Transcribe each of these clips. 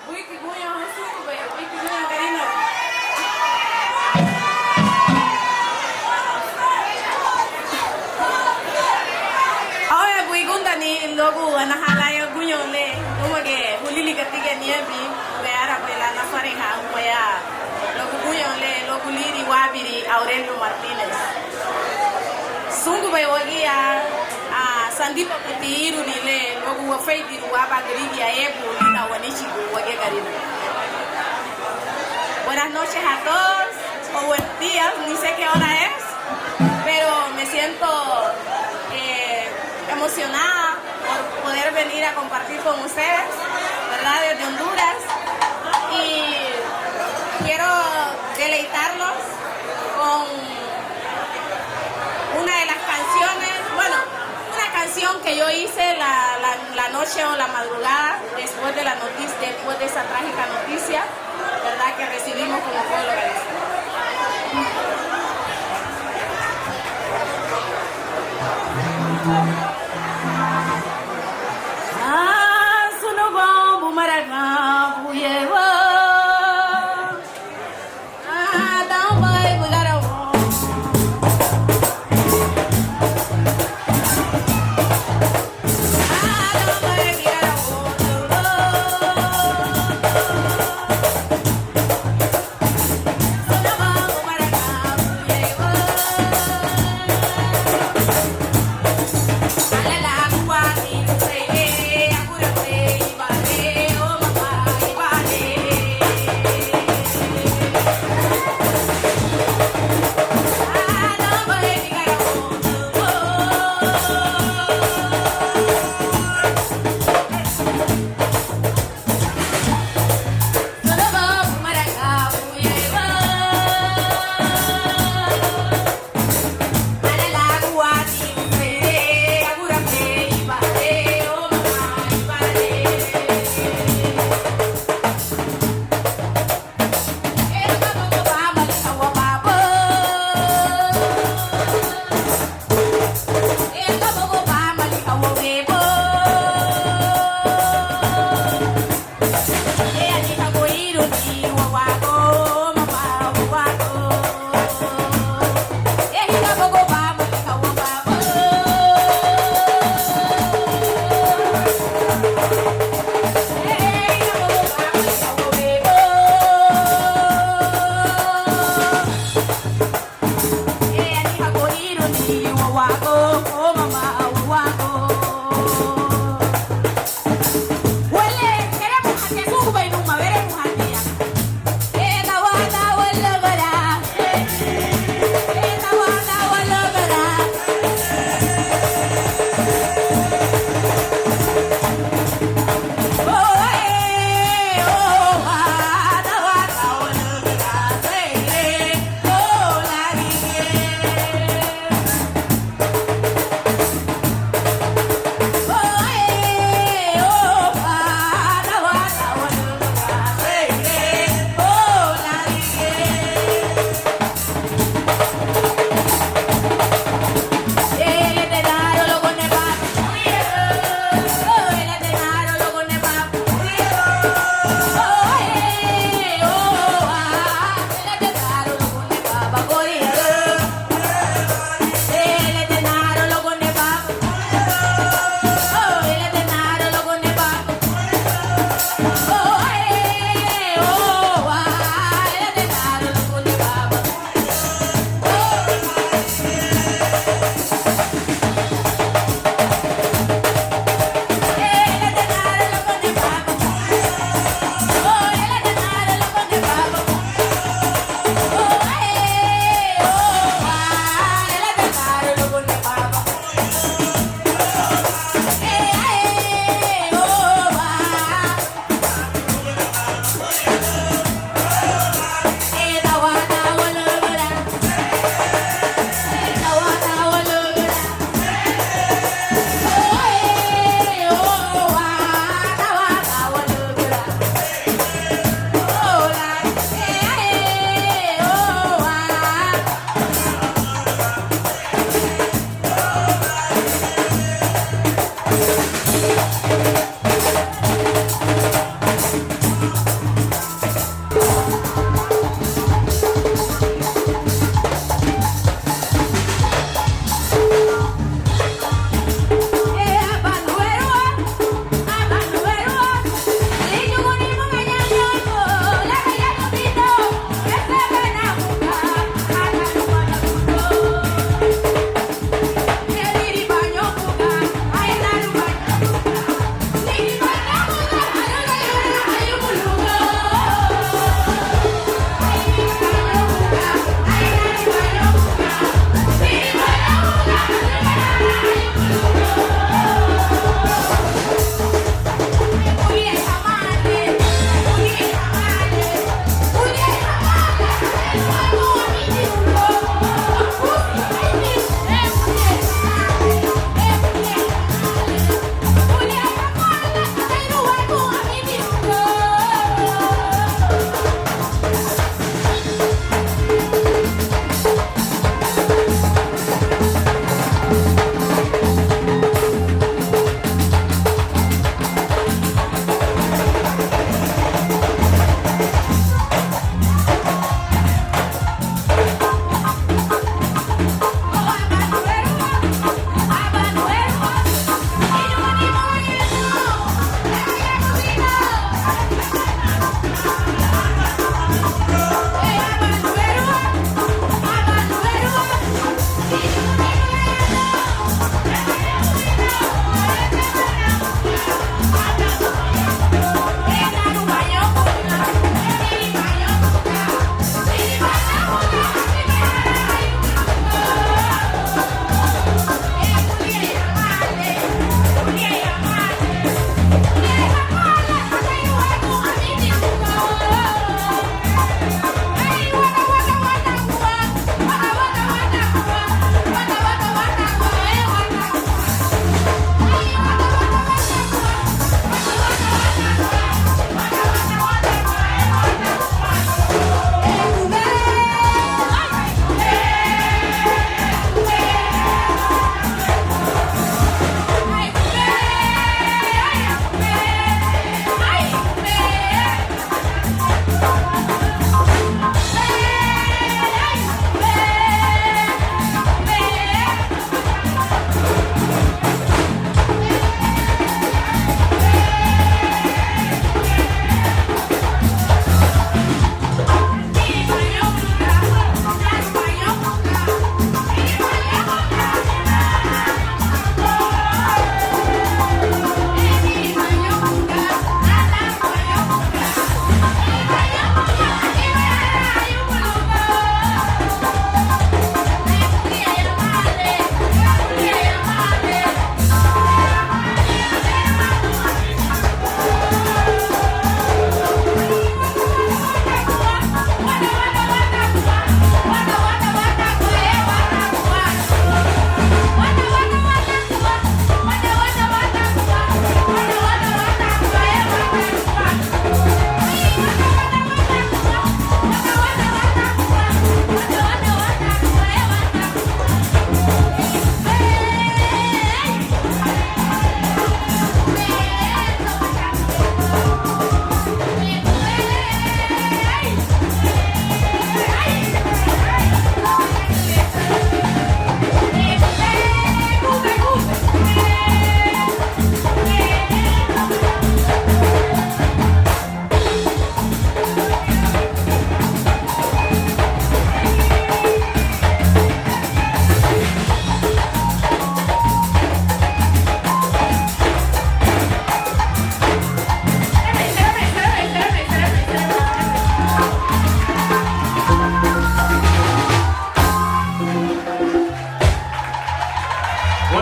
Wiki Guya Hosube, Wiki Guya Karina. Ahora Wigunda ni logo anahala ya Guya le, como que Hulili Katiga Niebi, Beara Bela la Fareja, Waya, logo Guya le, logo Liri Wabiri, Aurelio Martínez. Sungu bai wagia a Sandipa Putiru ni le, logo Wafeidi Waba Gridi a Ebu, Lina Wanichi, Wagia Karina. Buenas noches a todos, o buenos días, ni sé qué hora es, pero me siento emocionada por poder venir a compartir con ustedes, ¿verdad? Desde Honduras. Y quiero deleitarlos con una de las canciones, bueno, una canción que yo hice la noche o la madrugada después de la noticia, después de esa trágica noticia, ¿verdad? Que recibimos como pueblo organizado. Ah, suno bombu maraga buyewa. Ah, down by bugara.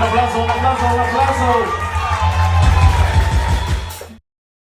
Un aplauso, un aplauso, un aplauso.